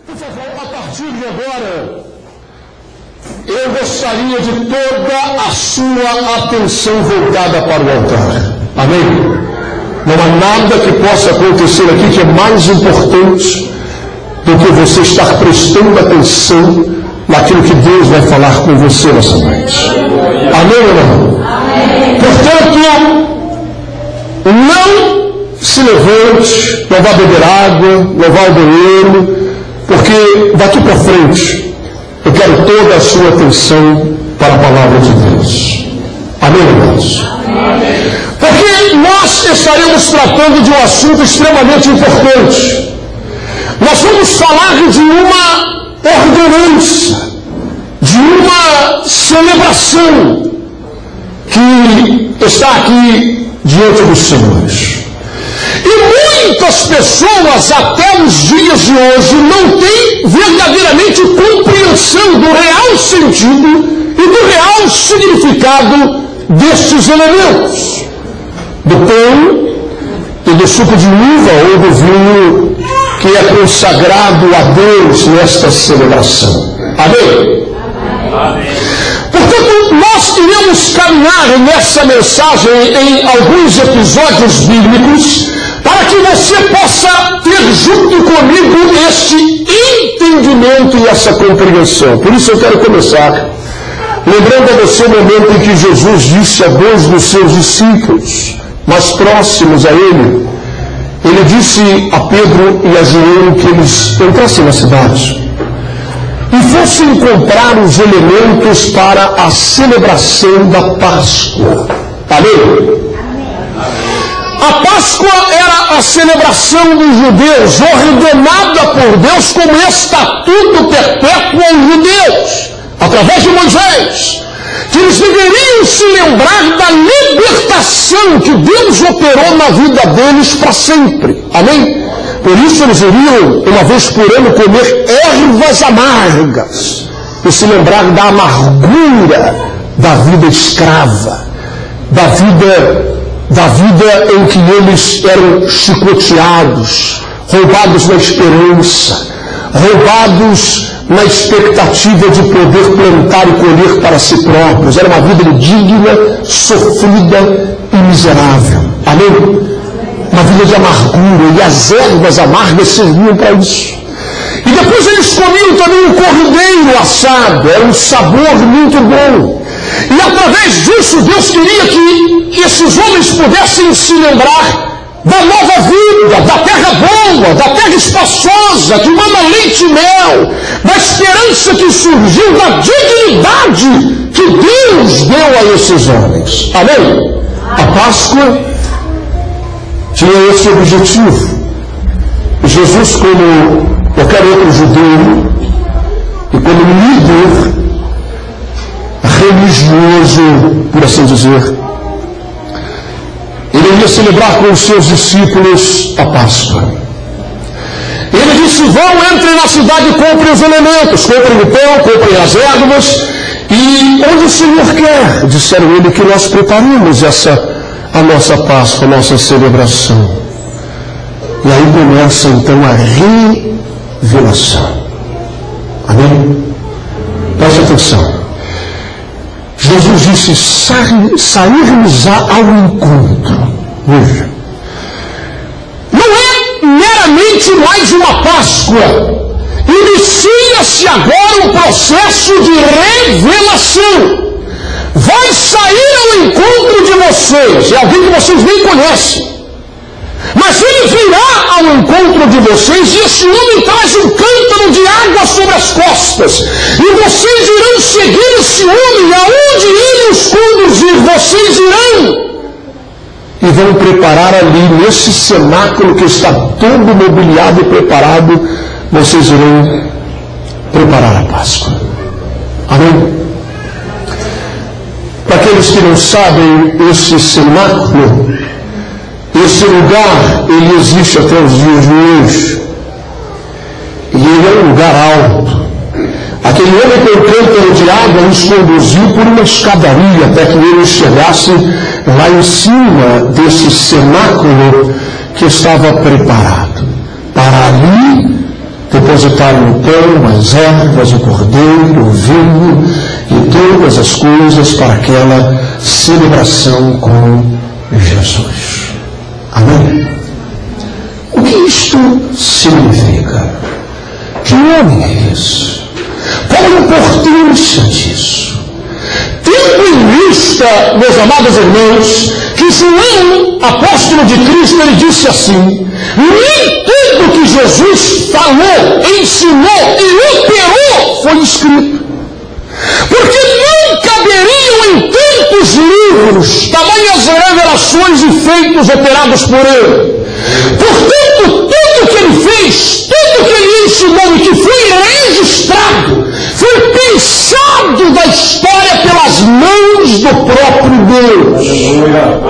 Por favor, a partir de agora, eu gostaria de toda a sua atenção voltada para o altar. Amém? Não há nada que possa acontecer aqui que é mais importante do que você estar prestando atenção naquilo que Deus vai falar com você nessa noite. Amém ou não? Amém. Portanto, não se levante, não vá beber água, não vá ao banheiro, porque daqui para frente eu quero toda a sua atenção para a palavra de Deus. Amém, irmãos? Amém. Porque nós estaremos tratando de um assunto extremamente importante. Nós vamos falar de uma ordenança, de uma celebração que está aqui diante dos senhores. E muitas pessoas até os dias de hoje não têm verdadeiramente compreensão do real sentido e do real significado destes elementos, do pão e do suco de uva ou do vinho que é consagrado a Deus nesta celebração. Amém? Amém. Portanto, nós iremos caminhar nessa mensagem em alguns episódios bíblicos para que você possa ter junto comigo este entendimento e essa compreensão. Por isso eu quero começar lembrando a você o momento em que Jesus disse a dois dos seus discípulos mais próximos a ele. Ele disse a Pedro e a João que eles entrassem na cidade e fossem comprar os elementos para a celebração da Páscoa. Amém? A Páscoa era a celebração dos judeus, ordenada por Deus como estatuto perpétuo aos judeus, através de Moisés, que eles deveriam se lembrar da libertação que Deus operou na vida deles para sempre. Amém? Por isso eles iriam, uma vez por ano, comer ervas amargas e se lembrar da amargura da vida escrava, da vida em que eles eram chicoteados, roubados na esperança, roubados na expectativa de poder plantar e colher para si próprios. Era uma vida indigna, sofrida e miserável. Amém? Uma vida de amargura, e as ervas amargas serviam para isso. E depois eles comiam também o cordeiro assado, era um sabor muito bom. E através disso Deus queria que esses homens pudessem se lembrar da nova vida, da terra boa, da terra espaçosa, que manda leite e mel, da esperança que surgiu, da dignidade que Deus deu a esses homens. Amém? A Páscoa tinha esse objetivo. Jesus, como qualquer outro judeu e como líder religioso, por assim dizer, ele iria celebrar com os seus discípulos a Páscoa. Ele disse: vão, entrem na cidade e comprem os elementos, comprem o pão, comprem as ervas, e onde o Senhor quer, disseram ele, que nós preparemos a nossa Páscoa, a nossa celebração. E aí começa então a revelação. Amém? Preste atenção. Jesus disse: sairmos ao encontro. Veja, não é meramente mais uma Páscoa. Inicia-se agora um processo de revelação. Vai sair ao encontro de vocês. É alguém que vocês nem conhecem. Mas ele virá ao encontro de vocês, e esse homem traz um cântaro de água sobre as costas. E vocês irão seguir esse homem, aonde ele os conduzir, vocês irão. E vão preparar ali, nesse cenáculo que está todo mobiliado e preparado, vocês irão preparar a Páscoa. Amém? Para aqueles que não sabem, esse cenáculo, esse lugar, ele existe até os dias de hoje. E ele é um lugar alto. Aquele homem com o cântaro de água nos conduziu por uma escadaria até que ele chegasse lá em cima desse cenáculo que estava preparado para ali, depois depositaram o pão, as ervas, o cordeiro, o vinho e todas as coisas para aquela celebração com Jesus. Amém? O que isto significa? Que homem é esse? Qual a importância disso? Tendo em vista, meus amados irmãos, que João, apóstolo de Cristo, ele disse assim: nem tudo que Jesus falou, ensinou e operou foi escrito. Porque não caberiam em tantos livros tamanhas revelações e feitos operados por ele. Portanto, tudo que ele fez, tudo que ele ensinou e que foi registrado, foi pensado da história pelas mãos do próprio Deus.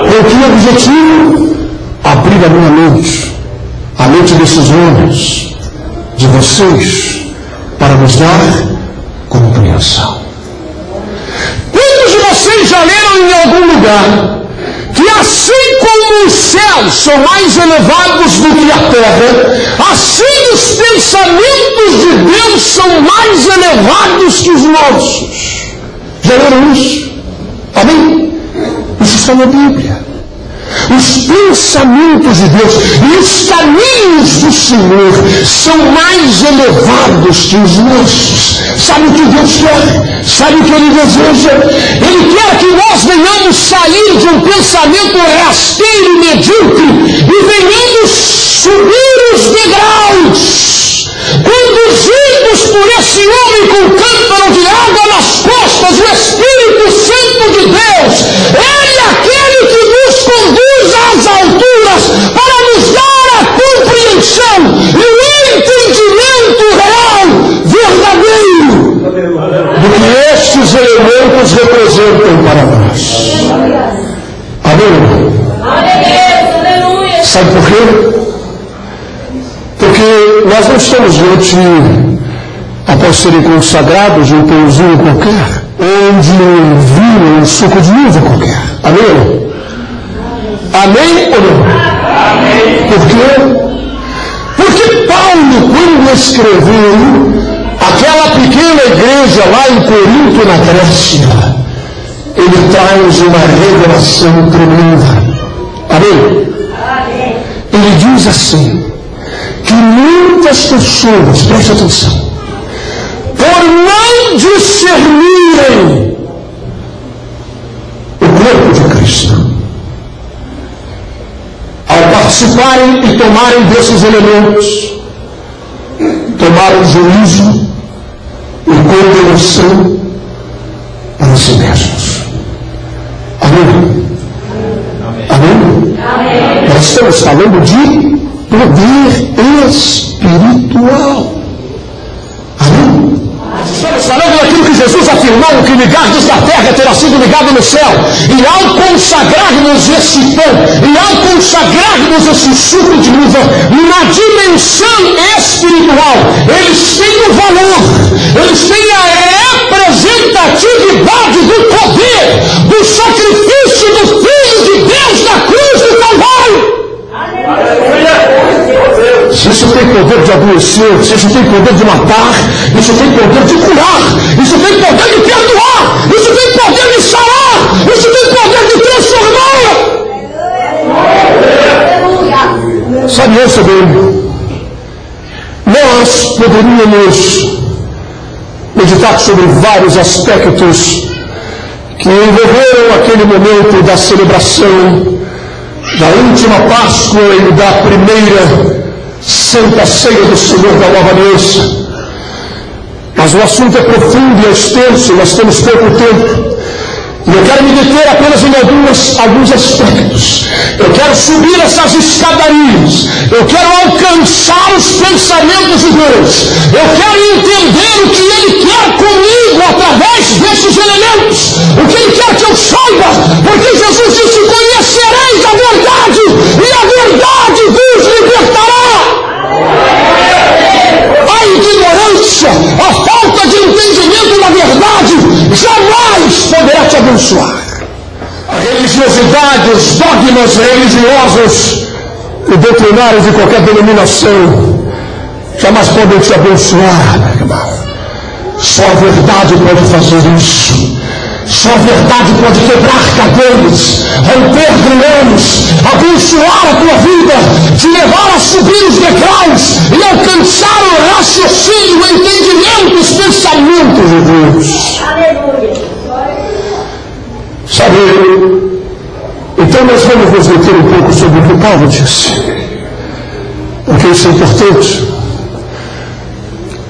Com que objetivo? Abrir a minha mente, a mente desses homens, de vocês, para nos dar compreensão. Quantos de vocês já leram em algum lugar que assim como os céus são mais elevados do que a terra, assim os pensamentos de Deus são mais elevados que os nossos? Já leram isso? Amém? Isso está na Bíblia. Os pensamentos de Deus e os caminhos do Senhor são mais elevados que os nossos. Sabe o que Deus quer? Sabe o que Ele deseja? Ele quer que nós venhamos sair de um pensamento rasteiro e medíocre e venhamos subir os degraus, conduzidos por esse homem com cântaro de água nas costas, o Espírito Santo de Deus. Ele é aquele que nos conduz às alturas para nos dar a compreensão e o entendimento real, verdadeiro, do que estes elementos representam para nós. Amém? Sabe por quê? Porque nós não estamos diante, após serem consagrados, de um pãozinho qualquer, ou de um vinho, um suco de uva qualquer. Amém? Amém ou não? Amém. Por quê? Porque Paulo, quando escreveu aquela pequena igreja lá em Corinto, na Grécia, ele traz uma revelação tremenda. Amém? Amém. Ele diz assim, que muitas pessoas, preste atenção, por não discernirem o corpo de Cristo, ao participarem e tomarem desses elementos, tomaram juízo e condenação para si mesmos. Amém? Amém? Amém? Nós estamos falando de poder espiritual. Amém? Estamos falando daquilo que Jesus afirmou, que ligardes na terra terá sido ligado no céu. E ao consagrarmos esse pão, e ao consagrarmos esse suco de uva, na dimensão espiritual, eles têm o valor, eles têm a representatividade do poder, do sacrifício do Filho de Deus na cruz do Calvário. Se isso tem poder de adoecer, se isso tem poder de matar, isso tem poder de curar, isso tem poder de perdoar, isso tem poder de sarar, isso tem poder de transformar. Sabe isso, bem? Nós poderíamos meditar sobre vários aspectos que envolveram aquele momento da celebração da última Páscoa e da primeira Santa Ceia do Senhor da Nova Aliança. Mas o assunto é profundo e é extenso, nós temos pouco tempo. E eu quero me deter apenas em alguns aspectos. Eu quero subir essas escadarias. Eu quero alcançar os pensamentos de Deus. Eu quero entender o que Ele quer comigo através desses elementos. O que Ele quer que eu saiba. Porque Jesus disse, conhecereis a verdade e a verdade vos libertará. A ignorância, a falta de entendimento da verdade jamais poderá te abençoar. A religiosidade, os dogmas religiosos e doutrinários de qualquer denominação jamais podem te abençoar, meu irmão. Só a verdade pode fazer isso. Só a verdade pode quebrar cadeias, romper grilhões, abençoar a tua vida, te levar a subir os degraus e alcançar o raciocínio, o entendimento, os pensamentos de Deus. Aleluia. Sabe, então nós vamos nos deter um pouco sobre o que Paulo disse, porque isso é importante.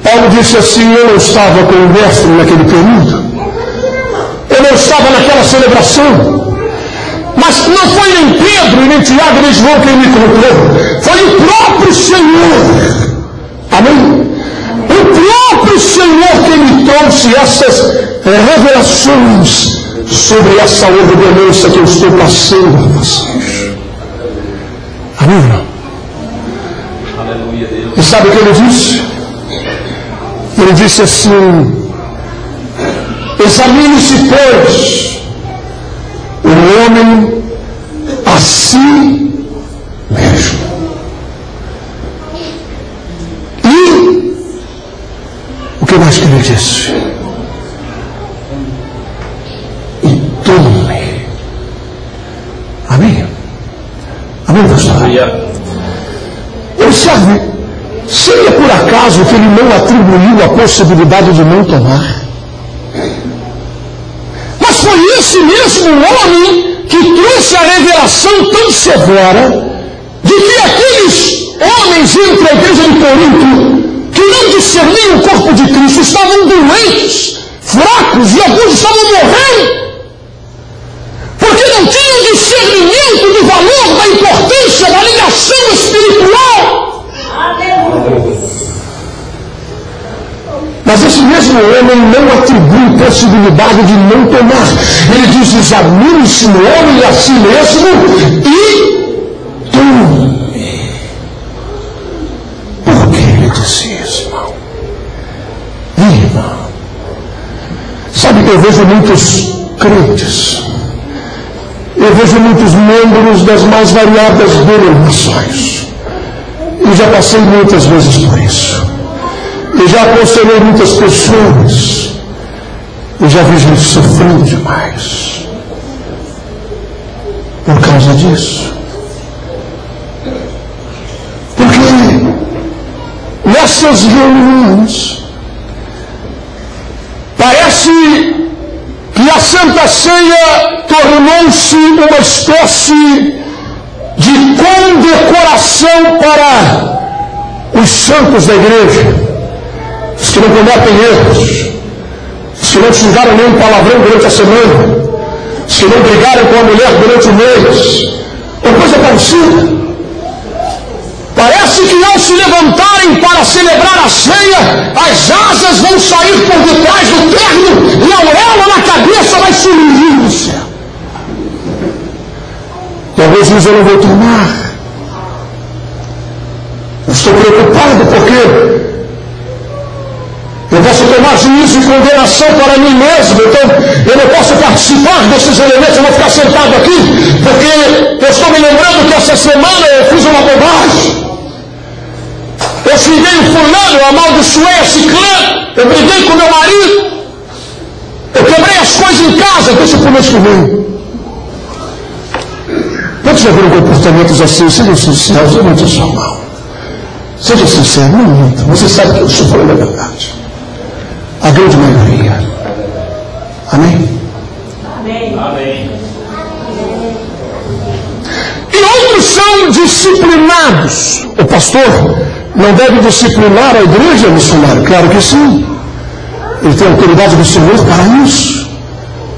Paulo disse assim: eu não estava com o mestre naquele período, eu não estava naquela celebração, mas não foi nem Pedro, nem Tiago, nem João quem me contou, foi o próprio Senhor. Amém? O próprio Senhor quem me trouxe essas revelações sobre essa ordenança que eu estou passando a vocês. Amém, irmão? E sabe o que ele disse? Ele disse assim: examine-se, pois, o homem a si mesmo. E o que mais que ele disse? E tome. Amém? Amém, pastor? Observe, seria por acaso que ele não atribuiu a possibilidade de não tomar? Mas foi esse mesmo homem que trouxe a revelação tão severa de que aqueles homens entre a igreja de Corinto, que não discerniam o corpo de Cristo, estavam doentes, fracos, e alguns estavam morrendo, porque não tinham discernimento do valor, da importância, da ligação espiritual. Mas esse mesmo homem não atribui possibilidade de não tomar. Ele diz: examine-se no homem a si mesmo e tome. Por que ele disse isso, irmão? Irmão, sabe que eu vejo muitos crentes, eu vejo muitos membros das mais variadas denominações, e já passei muitas vezes por isso. Eu já aconselhei muitas pessoas. Eu já vi gente sofrendo demais por causa disso. Porque nessas reuniões parece que a Santa Ceia tornou-se uma espécie de condecoração para os santos da igreja, os que não cometem erros, os que não xingaram nenhum palavrão durante a semana, os que não brigaram com a mulher durante o mês, ou coisa parecida. Parece que ao se levantarem para celebrar a ceia, as asas vão sair por detrás do terno e a auréola na cabeça vai surgir no céu. E alguns dizem: eu não vou tomar. Eu estou preocupado porque eu posso tomar juízo e condenação para mim mesmo, então eu não posso participar desses elementos, eu vou ficar sentado aqui, porque eu estou me lembrando que essa semana eu fiz uma bobagem. Eu xinguei o fulano, eu amaldiçoei a ciclana, eu briguei com meu marido, eu quebrei as coisas em casa, deixa por mês que vem. Quantos já viram comportamentos assim? Sejam sinceros, eu não te sou mal. Seja sincero, não muito. Você sabe que eu estou falando a verdade. A grande maioria. Amém? Amém. Amém. E outros são disciplinados. O pastor não deve disciplinar a igreja missionária? Claro que sim. Ele tem a autoridade do Senhor para isso.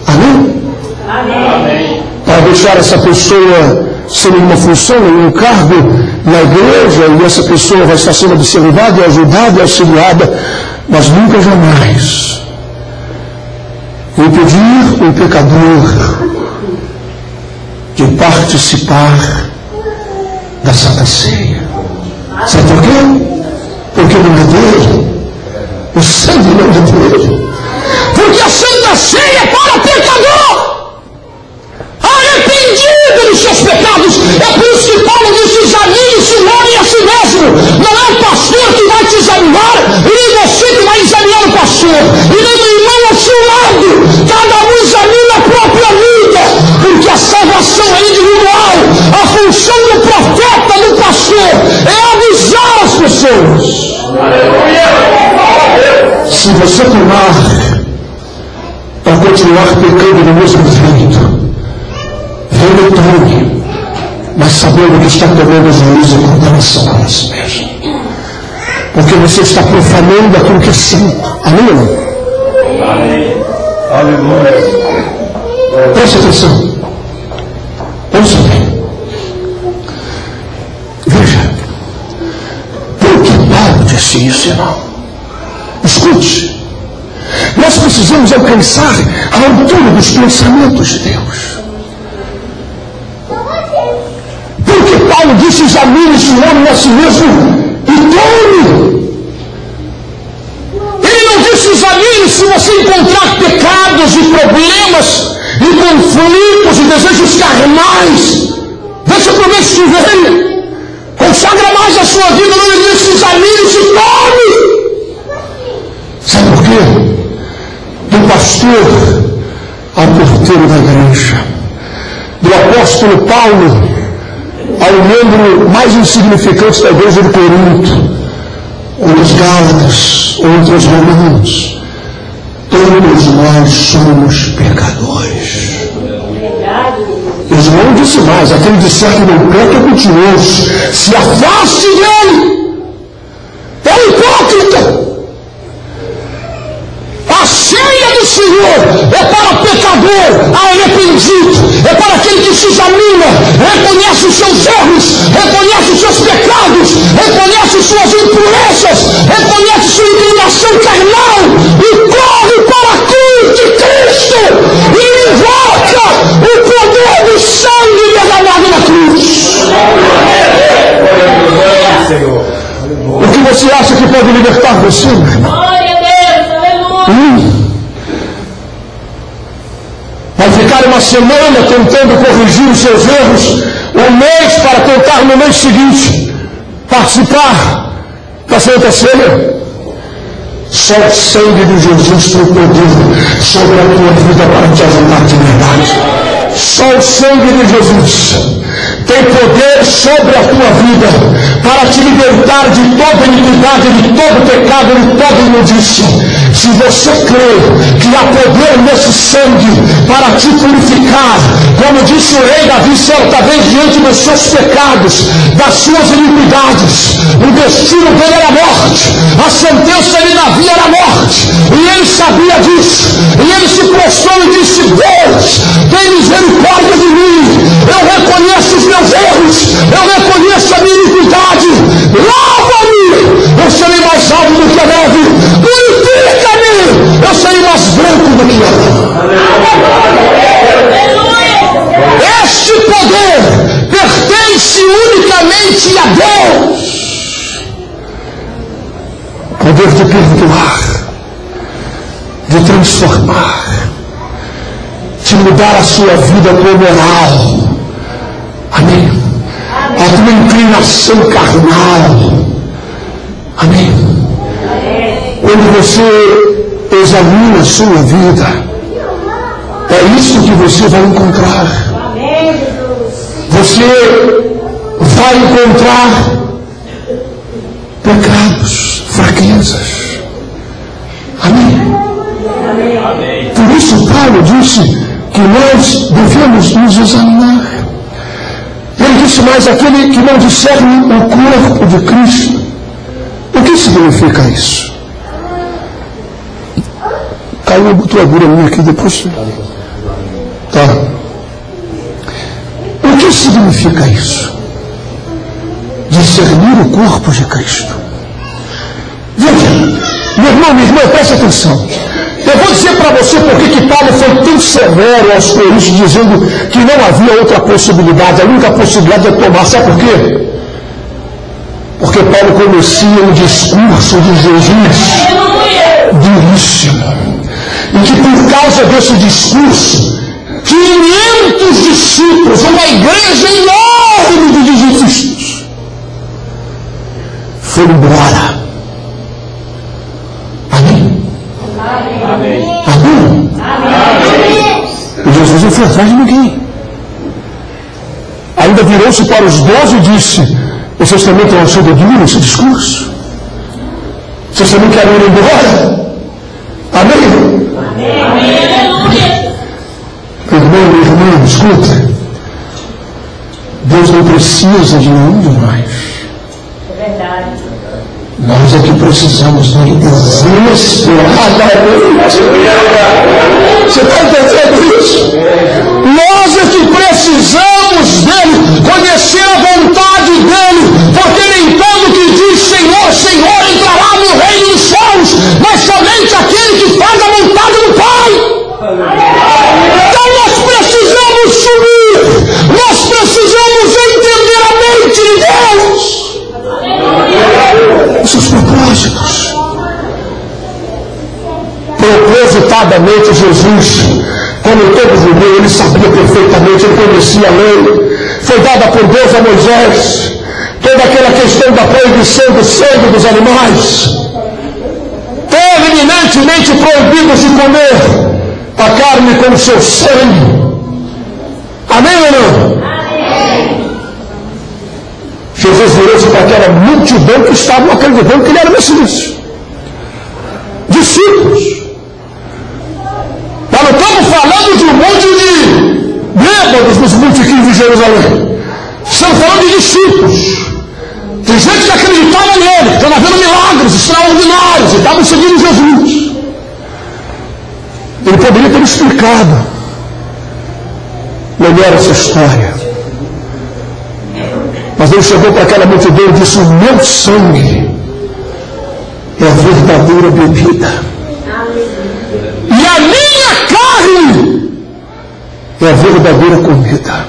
Amém? Amém. Para deixar essa pessoa sem nenhuma função, nenhum cargo na igreja, e essa pessoa vai estar sendo observada, e ajudada e auxiliada, mas nunca jamais impedir um pecador de participar da Santa Ceia. Sabe por quê? Porque não é dele. O sangue não é dele. Porque a Santa Ceia é para o pecador arrependido dos seus pecados. É por isso que Paulo disse: examine-se o homem a si mesmo. Não é o pastor que vai te examinar. Se você tomar para continuar pecando no mesmo jeito, venha e tome, mas sabendo que está tomando juízo e condenação para si mesmo. Porque você está profanando aquilo que é santo. Amém ou não? Amém. Aleluia. Preste atenção. Ouça bem. Veja. Por que Paulo disse isso, irmão? Escute. Nós precisamos alcançar a altura dos pensamentos de Deus. Porque Paulo disse: examine-se o homem a si mesmo e tome. Ele não disse: examine se você encontrar pecados e problemas e conflitos e desejos carnais. Deixa para o mês que vem. Consagra mais a sua vida. Não, ele disse: examine-se e tome. Sabe por quê? Do pastor ao porteiro da igreja, do apóstolo Paulo ao membro mais insignificante da igreja de Corinto, ou dos Gálatas, ou entre os romanos, todos nós somos pecadores. João disse mais: aquele disser que não peca é mentiroso, se afaste dele, é hipócrita. A ceia do Senhor é para pecador arrependido, é para aquele que se examina, reconhece os seus erros, reconhece os seus pecados, reconhece suas impurezas, reconhece sua inclinação carnal e corre para a cruz de Cristo e invoca o poder do sangue derramado na cruz. O que você acha que pode libertar você, meu irmão? Vai ficar uma semana tentando corrigir os seus erros, um mês para tentar no mês seguinte participar da Santa Ceia. Só o sangue de Jesus tem poder sobre a tua vida para te ajudar de verdade. Só o sangue de Jesus tem poder sobre a tua vida para te libertar de toda iniquidade, de todo pecado, de toda imundícia. Se você crê que há poder nesse sangue para te purificar, como disse o rei Davi certa vez diante dos seus pecados, das suas iniquidades, o destino dele era a morte, a sentença de Davi era a morte, e ele sabia disso, e ele se prostrou e disse: Deus, tem misericórdia de mim, eu reconheço os meus erros, eu reconheço a minha iniquidade, lava-me, eu serei mais alto do que a neve, purifica-me, eu serei mais branco do que a lã. Este poder pertence unicamente a Deus. Poder de perdoar, de transformar, de mudar a sua vida, a tua moral. Amém. A tua inclinação carnal. Amém. Quando você examina a sua vida, é isso que você vai encontrar. Você vai encontrar pecados, fraquezas. Amém. Por isso Paulo disse que nós devemos nos examinar. Ele disse mais: aquele que não discerne o corpo de Cristo. O que significa isso? Caiu uma botoadura minha aqui depois. Tá. O que significa isso? Discernir o corpo de Cristo. Veja, meu irmão, minha irmã, preste atenção. Eu vou dizer para você por que Paulo foi tão severo aos Coríntios, dizendo que não havia outra possibilidade. A única possibilidade é tomar. Sabe por quê? Porque Paulo conhecia um discurso de Jesus duríssimo. E que por causa desse discurso, 500 discípulos, uma igreja enorme de discípulos, foram embora. Amém? Amém. Amém. Amém. E Jesus não foi atrás de ninguém. Ainda virou-se para os 12 e disse: vocês também estão achando duro esse discurso? você não quer ir embora? Amém? Irmão, irmão, escuta. Deus não precisa de nenhum de nós. É verdade. Nós é que precisamos dele desesperadamente. Você está entendendo isso? Nós é que precisamos dele, conhecer a vontade dele, porque nem todo que diz Senhor, Senhor entrará no reino dos céus, mas somente aquele que faz a vontade do Pai. Então nós precisamos subir, nós precisamos entender a mente de Deus, os seus propósitos. Propositadamente Jesus, como todo judeu, ele sabia perfeitamente, ele conhecia a lei, foi dada por Deus a Moisés, toda aquela questão da proibição do sangue dos animais, terminantemente proibidos de comer a carne com o seu sangue. Amém ou não? Amém. Jesus virou-se para aquela multidão que estavam acreditando que ele era o Messias. Discípulos. Nós não estamos falando de um monte de bêbados nos multiquins de Jerusalém. Estamos falando de discípulos. Tem gente que acreditava nele, que estava vendo milagres extraordinários e estavam seguindo Jesus. Ele poderia ter explicado melhor essa história. Mas ele chegou para aquela multidão e disse: o meu sangue é a verdadeira bebida. E a minha carne é a verdadeira comida.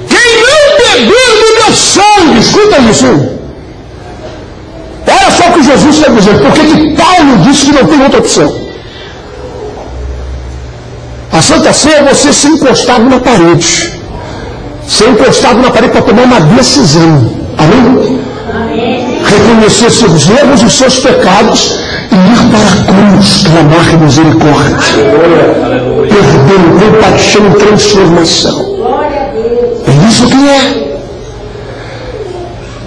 Quem não beber do meu sangue, escuta isso. Olha só o que Jesus está dizendo, porque que Paulo disse que não tem outra opção. A Santa Ceia é você ser encostado na parede. Ser encostado na parede para tomar uma decisão. Amém? Amém. Reconhecer seus erros e seus pecados e ir para a cruz, clamar misericórdia. Perdão, compaixão e transformação. É isso que é.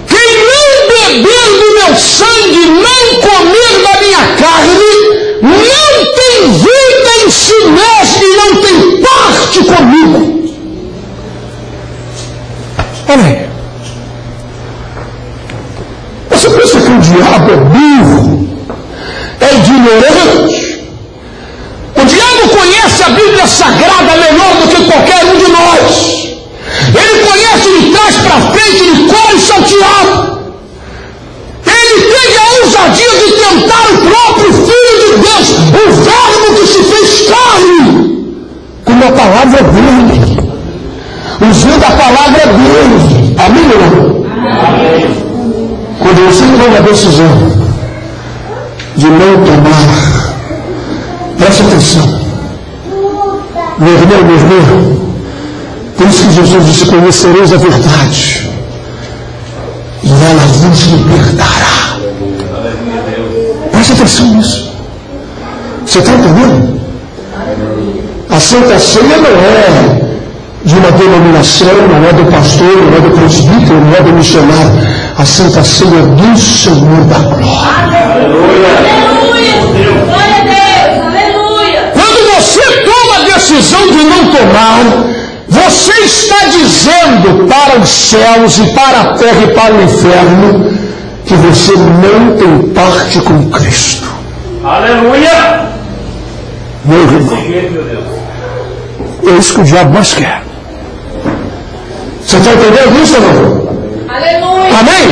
Quem não beber do meu sangue, não comer da minha carne, não tem vida em si mesmo e não tem parte comigo. Olha aí. Você pensa que o diabo é burro? É ignorante? O diabo conhece a Bíblia Sagrada melhor do que qualquer um de nós. Ele conhece de trás para frente, de cor e salteado. Ele teve a ousadia de tentar o próprio Filho de Deus, o Verbo que se fez carne, com a palavra dele, usando a palavra dele. Amém ou não? Amém. Quando você toma a decisão de não tomar, preste atenção, meu irmão, meu irmão, por isso que Jesus disse: conhecereis a verdade e ela vos libertará. Preste atenção nisso. Você está entendendo? A Santa Ceia não é de uma denominação, não é do pastor, não é do presbítero, não é do missionário. A Santa Ceia é do Senhor da glória. Aleluia! Glória a Deus! Aleluia! Quando você toma a decisão de não tomar, você está dizendo para os céus e para a terra e para o inferno que você não tem parte com Cristo. Aleluia! Meu irmão, é isso que o diabo mais quer. Você está entendendo isso ou não? Aleluia! Amém?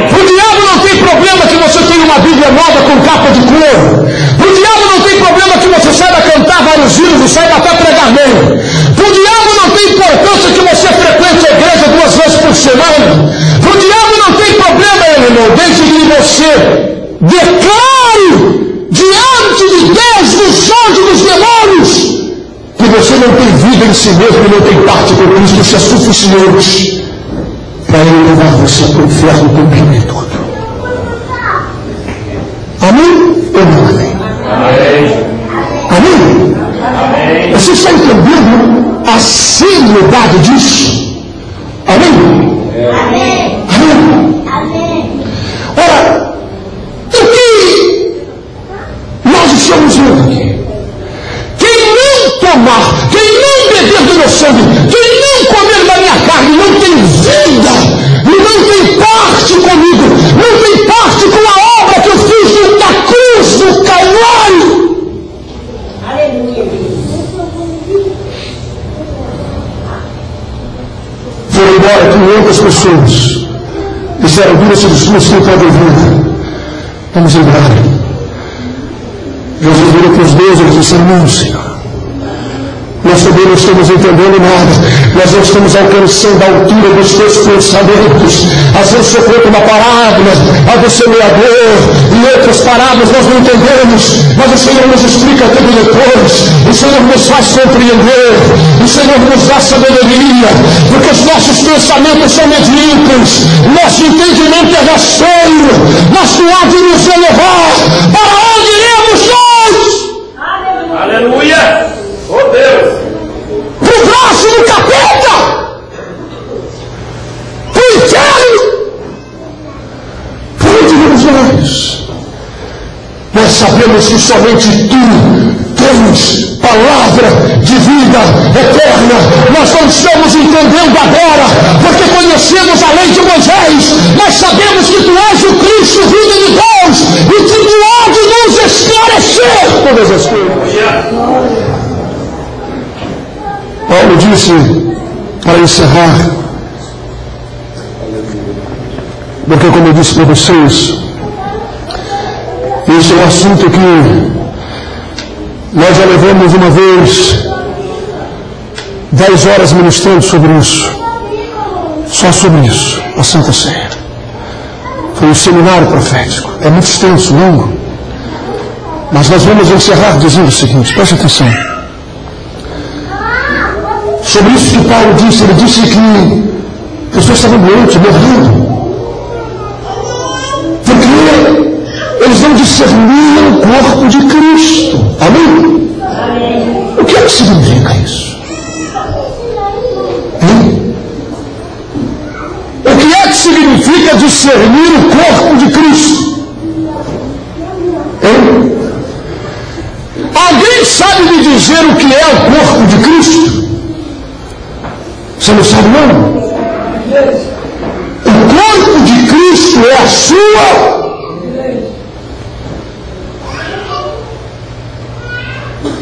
O diabo não tem problema que você tenha uma Bíblia nova com capa de couro. O diabo não tem problema que você saiba cantar vários hinos e saiba até pregar bem. O diabo não tem importância que você frequente a igreja 2 vezes por semana. O diabo não tem problema, irmão, desde que você declare diante de Deus, dos anjos, dos demônios, que você não tem vida em si mesmo e não tem parte com Cristo. Isso é suficiente para ele levar você para o inferno também e tudo. Amém ou não amém? Amém? Amém? Você está entendendo a seriedade disso? Amém? Amém? Amém? Ora, dizendo aqui. Quem não tomar, quem não beber do meu sangue, quem não comer da minha carne, não tem vida, e não tem parte comigo, não tem parte com a obra que eu fiz na cruz, no Calvário. Aleluia. Foram embora 500 pessoas. Disseram, duas pessoas que não podem vir. Vamos embora. Jesus virou para os 12 e disse, não, Senhor. Nós também não estamos entendendo nada. Nós não estamos alcançando a altura dos teus pensamentos. Às vezes eu conto uma parábola ao do semeador, e outras parábolas nós não entendemos, mas o Senhor nos explica tudo depois. O Senhor nos faz compreender. O Senhor nos dá sabedoria, porque os nossos pensamentos são medíocres. Nosso entendimento é rasteiro, mas tu há de nos elevar. Para onde iremos nós? Aleluia! Oh Deus! Pro braço do capeta! Pro inferno! Por onde iremos nós? Nós sabemos que somente tu tens palavra de vida eterna. Nós não estamos entendendo agora, porque conhecemos a lei de Moisés, mas sabemos que tu és o Cristo, vida de Deus, e que tu há de nos esclarecer todas as coisas. Paulo disse, para encerrar, porque como eu disse para vocês, esse é um assunto que nós já levamos uma vez 10 horas ministrando sobre isso, só sobre isso, a Santa Ceia. Foi um seminário profético, é muito extenso, longo, mas nós vamos encerrar dizendo o seguinte, preste atenção. Sobre isso que Paulo disse, ele disse que pessoas estavam doentes, morrendo, porque eles não discerniam o corpo de Cristo. Amém? Amém. O que é que significa isso? Hein? O que é que significa discernir o corpo de Cristo? Hein? Alguém sabe me dizer o que é o corpo de Cristo? Você não sabe não? O corpo de Cristo é a sua.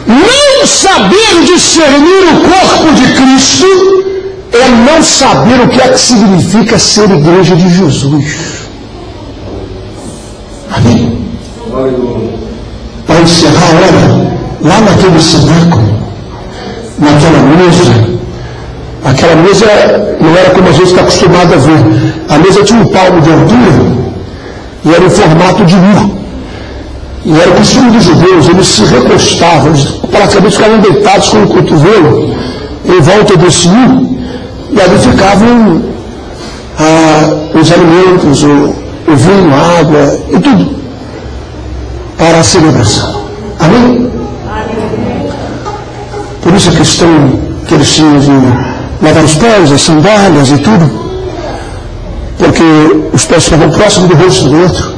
Não saber discernir o corpo de Cristo é não saber o que é que significa ser igreja de Jesus. Amém? Para encerrar, olha, lá naquele cenáculo, naquela mesa, aquela mesa não era como a gente está acostumado a ver. A mesa tinha um palmo de altura e era em formato de U. E era o costume dos judeus, eles se recostavam, eles praticamente ficavam deitados com o cotovelo em volta desse U, e ali ficavam os alimentos, o vinho, a água e tudo, para a celebração. Amém? Por isso a questão que eles tinham de lavar os pés, as sandálias e tudo, porque os pés ficavam próximos do rosto do outro.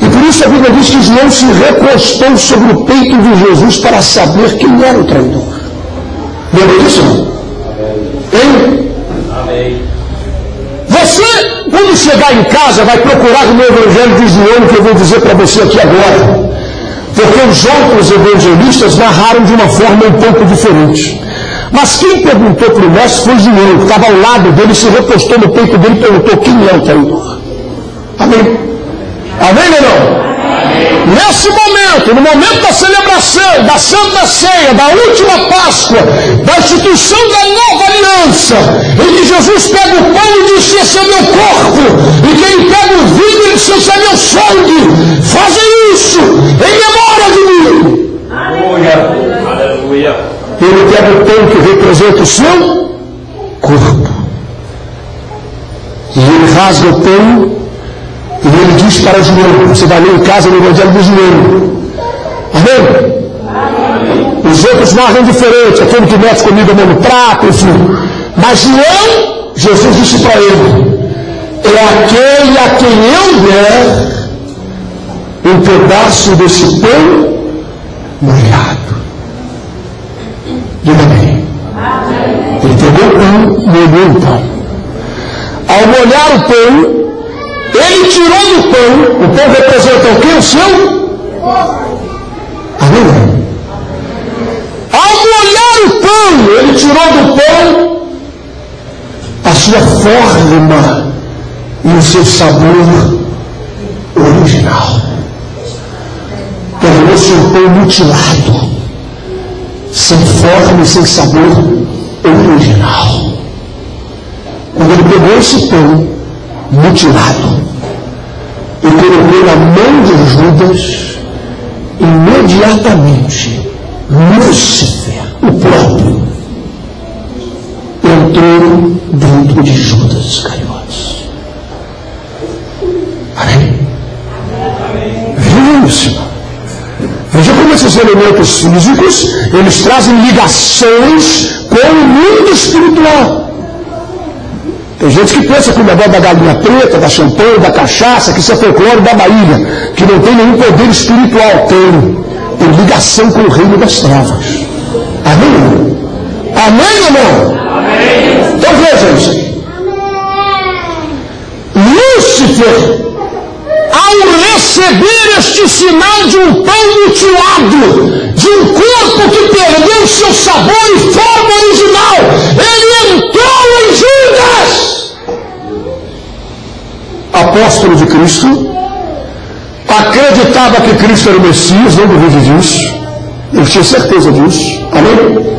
E por isso a Bíblia diz que João se recostou sobre o peito de Jesus para saber quem era o traidor. Lembra disso? Hein? Amém. Você, quando chegar em casa, vai procurar no Evangelho de João, que eu vou dizer para você aqui agora. Porque os outros evangelistas narraram de uma forma um pouco diferente. Mas quem perguntou para o mestre foi João, que estava ao lado dele, se recostou no peito dele e perguntou quem é o traidor. Amém? Amém ou não? Amém. Nesse momento, no momento da celebração, da Santa Ceia, da última Páscoa, da instituição da nova aliança, em que Jesus pega o pão e diz, esse é meu corpo, e quem pega o vinho e diz, esse é meu sangue, fazem isso em memória de mim. Aleluia. Aleluia. Ele pega o pão que representa o seu corpo, e ele rasga o pão, e ele diz para João, você vai ler em casa no Evangelho de João. Amém? Amém? Os outros narram diferente, aquele que mete comida no prato, enfim. Mas João, Jesus disse para ele, é aquele a quem eu der um pedaço desse pão molhado. Diga bem. Ele pegou o pão, molhou o pão. Ao molhar o pão, ele tirou do pão. O pão representa o quê? O seu? Amém? Ao molhar o pão, ele tirou do pão a sua forma e o seu sabor original. Tornou-se um pão mutilado, sem forma e sem sabor original. Quando ele pegou esse pão mutilado e colocou na mão de Judas, imediatamente Lúcifer, o próprio, entrou dentro de Judas Iscariotes. Amém? Veja isso, irmão. Veja como esses elementos físicos, eles trazem ligações com o mundo espiritual. Tem gente que pensa que o negócio da galinha preta, da champanhe, da cachaça, que isso é folclore da Bahia, que não tem nenhum poder espiritual. Tem ligação com o reino das trevas. Amém? Amém ou não? Amém. Então veja isso aí. Lúcifer, ao receber este sinal de um pão mutilado, de um corpo que perdeu seu sabor e forma original, ele entrou em Judas, apóstolo de Cristo, acreditava que Cristo era o Messias, não duvide disso, ele tinha certeza disso. Amém?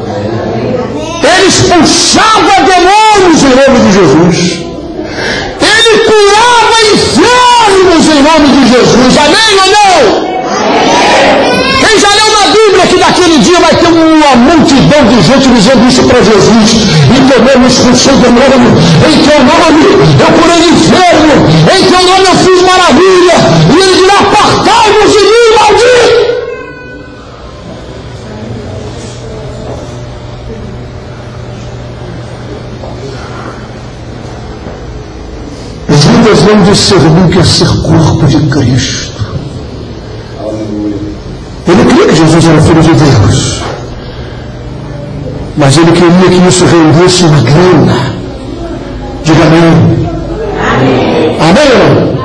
Ele expulsava demônios em nome de Jesus. Ele curava enfermos em nome de Jesus. Amém ou não? Quem já leu na Bíblia que naquele dia vai ter uma multidão de gente dizendo isso para Jesus? E também me expulsou demônio. Em teu nome eu curei enfermo. Em teu nome eu fiz maravilha. E ele dirá: apartai-vos de mim, maldito. Judas não discerniu que é ser corpo de Cristo. Ele cria que Jesus era filho de Deus, mas ele queria que isso rendesse uma grana. Diga amém. Amém.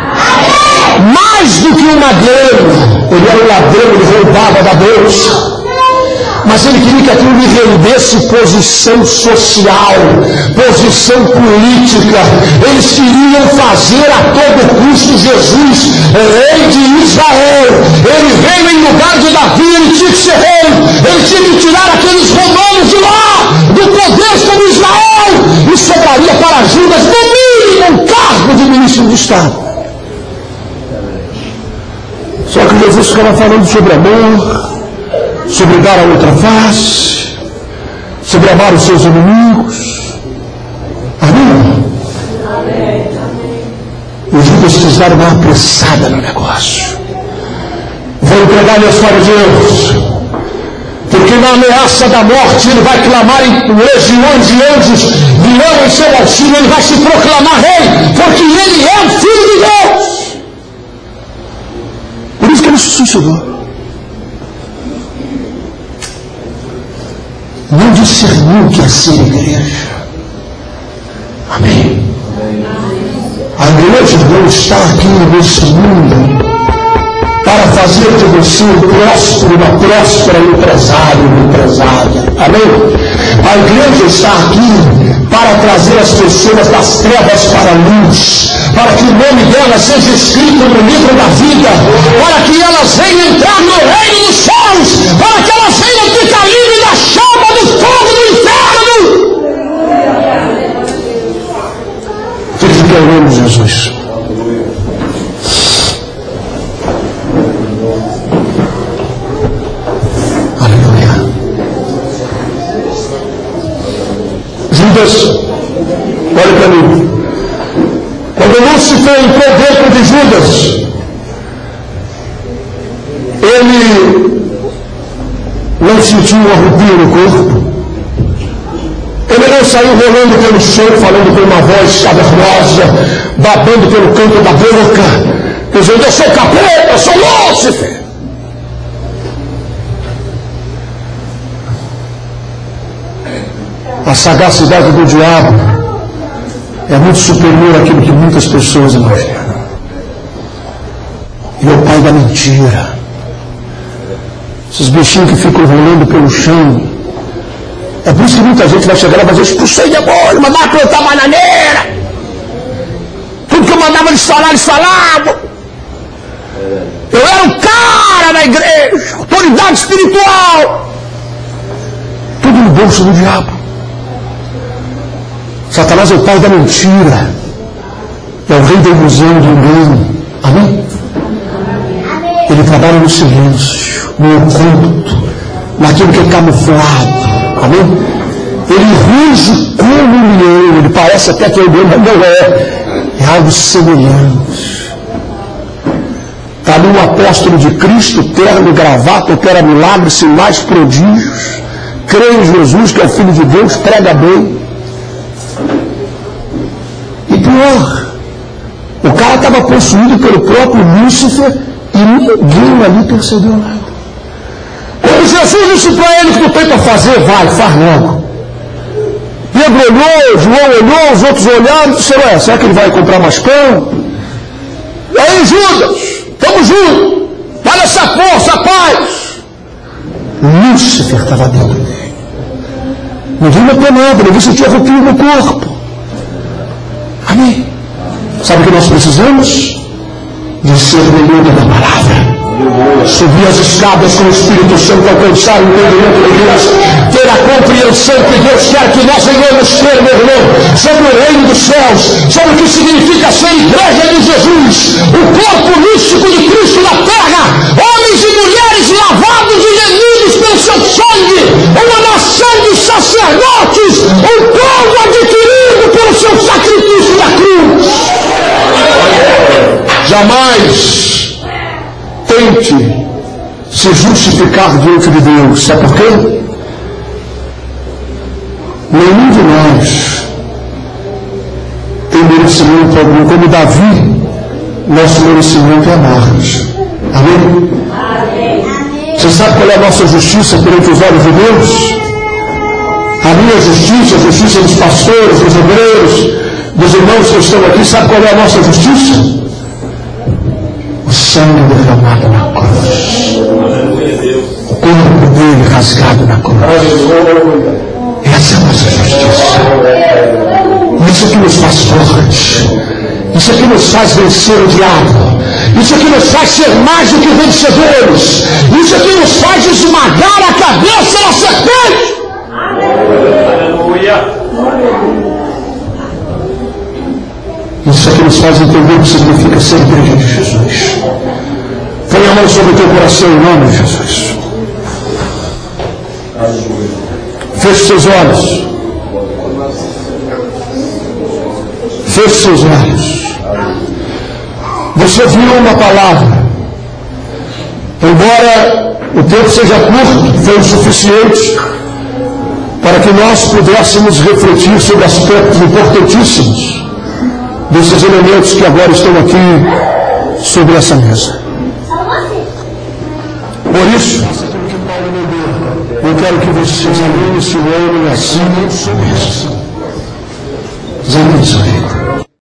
Mais do que uma grana, ele era um ladrão, ele roubava da bolsa. Mas ele queria que aquilo lhe rendesse posição social, posição política. Eles queriam fazer a todo custo Jesus rei de Israel. Ele veio em lugar de Davi, ele tinha que ser rei. Ele tinha que tirar aqueles romanos de lá, do poder sobre Israel. E sobraria para Judas, no mínimo, um cargo de ministro de Estado. Só que Jesus ficava falando sobre amor, sobre dar a outra face, sobre amar os seus inimigos. Amém? E Judas quis dar uma apressada no negócio. Vou entregar-lhe aos fariseus, porque na ameaça da morte ele vai clamar em legiões de anjos, virão em seu auxílio, ele vai se proclamar rei, porque ele é o Filho de Deus. Por isso que ele se suicidou. Não discerniu o que é ser igreja. Amém? A igreja não está aqui nesse mundo para fazer de você um próspero, uma próspera empresário, uma empresária. Amém? A igreja está aqui para trazer as pessoas das trevas para a luz, para que o nome delas seja escrito no livro da vida, para que elas venham entrar no reino dos céus, para que elas venham ficar livres da chama do fogo do inferno. Fique em nome de Jesus. Aleluia. Judas, olha para mim. Quando Lúcifer entrou dentro de Judas, ele não sentiu um arrepio no corpo. Ele não saiu rolando pelo chão, falando com uma voz cavernosa, babando pelo canto da boca, dizendo: eu sou capeta, eu sou Lúcifer. A sagacidade do diabo é muito superior àquilo que muitas pessoas imaginam. Ele é o pai da mentira. Esses bichinhos que ficam rolando pelo chão. É por isso que muita gente vai chegar lá e vai dizer: expulsei demônio, mandava plantar bananeira. Tudo que eu mandava eles falavam. Eu era o cara da igreja, autoridade espiritual. Tudo no bolso do diabo. Satanás é o pai da mentira. É o rei da ilusão, do engano. Amém? Ele trabalha no silêncio, no oculto, naquilo que é camuflado. Amém? Ele ruge como um leão. Ele parece até que é o leão, mas não é. É algo semelhante. Está ali um apóstolo de Cristo, terno, gravata, opera milagres, sinais, prodígios. Crê em Jesus, que é o Filho de Deus, prega bem. E pior, o cara estava possuído pelo próprio Lúcifer e ninguém ali percebeu nada. Quando Jesus disse para ele: que tu tem para fazer, vai, faz logo. Pedro olhou, João olhou, os outros olharam e disseram: será que ele vai comprar mais pão? E aí, Judas, estamos juntos, olha essa força, paz. Lúcifer estava dentro dele. Ninguém notou nada, ninguém sentiu arrepio no corpo. Amém? Sabe o que nós precisamos? Discernimento da palavra. Subir as escadas com o Espírito Santo, alcançar o entendimento de Deus, ter a compreensão que Deus quer que nós venhamos ter, meu irmão, sobre o reino dos céus, sobre o que significa ser igreja de Jesus, o corpo místico de Cristo na terra, homens e mulheres lavados e remidos pelo seu sangue, uma nação de sacerdotes, um povo adquirido pelo seu sacrifício na cruz. Jamais tente se justificar diante de Deus. Sabe por quê? Nenhum de nós tem merecimento algum. Como Davi, nosso merecimento é amargo. Amém? Amém? Você sabe qual é a nossa justiça perante os olhos de Deus? A minha justiça, a justiça dos pastores, dos obreiros, dos irmãos que estão aqui, sabe qual é a nossa justiça? Sangue derramado na cruz, o corpo dele rasgado na cruz. Essa é a nossa justiça. Isso que nos faz fortes, isso que nos faz vencer o diabo, isso que nos faz ser mais do que vencedores, isso que nos faz esmagar a cabeça da serpente. Aleluia. Isso aqui nos faz entender o que significa ser igreja de Jesus. Põe a mão sobre o teu coração em nome de Jesus. Feche seus olhos. Feche seus olhos. Você viu uma palavra. Embora o tempo seja curto, foi o suficiente para que nós pudéssemos refletir sobre aspectos importantíssimos desses elementos que agora estão aqui sobre essa mesa. Por isso, eu quero que vocês examinem esse homem assim mesmo. Examine isso aí.